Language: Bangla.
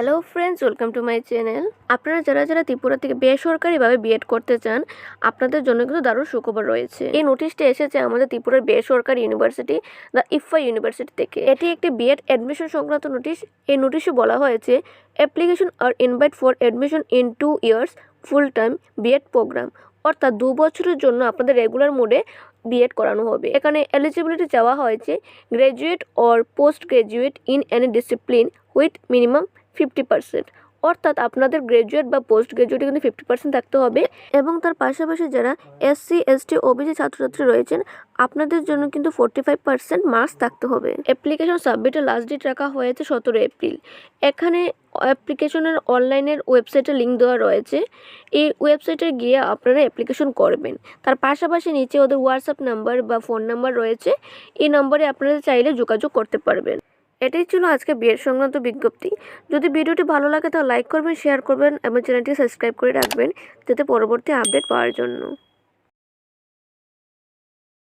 Hello friends, welcome to my channel. আপনারা যারা ত্রিপুরা থেকে বেসরকারিভাবে বিএড করতে চান, আপনাদের জন্য কিন্তু দারুণ সুখবর রয়েছে। এই নোটিশটি এসেছে আমাদের ত্রিপুরার বেসরকারি ইউনিভার্সিটি দ্য ICFAI ইউনিভার্সিটি থেকে। এটি একটি বিএড অ্যাডমিশন সংক্রান্ত নোটিশ। এই নোটিশে বলা হয়েছে application are invite for admission in 2 years full time B Ed programme, অর্থাৎ 2 বছরের জন্য আপনাদের রেগুলার মোডে বিএড করানো হবে। এখানে এলিজিবিলিটি চাওয়া হয়েছে graduate or post graduate in any discipline with minimum 50%, অর্থাৎ আপনাদের গ্র্যাজুয়েট বা পোস্ট গ্র্যাজুয়েটে কিন্তু 50% থাকতে হবে। এবং তার পাশাপাশি যারা SC ST OBC ছাত্রছাত্রী রয়েছেন, আপনাদের জন্য কিন্তু 45% মার্কস থাকতে হবে। অ্যাপ্লিকেশন সাবমিটের লাস্ট ডেট রাখা হয়েছে 17 এপ্রিল। এখানে অ্যাপ্লিকেশনের অনলাইনের ওয়েবসাইটে লিঙ্ক দেওয়া রয়েছে। এই ওয়েবসাইটে গিয়ে আপনারা অ্যাপ্লিকেশন করবেন। তার পাশাপাশি নিচে ওদের হোয়াটসঅ্যাপ নাম্বার বা ফোন নাম্বার রয়েছে। এই নম্বরে আপনারা চাইলে যোগাযোগ করতে পারবেন। এটাই ছিল আজকে বিএড সংক্রান্ত বিজ্ঞপ্তি। যদি ভিডিওটি ভালো লাগে তাহলে লাইক করবেন, শেয়ার করবেন এবং চ্যানেলটি সাবস্ক্রাইব করে রাখবেন যাতে পরবর্তী আপডেট পাওয়ার জন্য।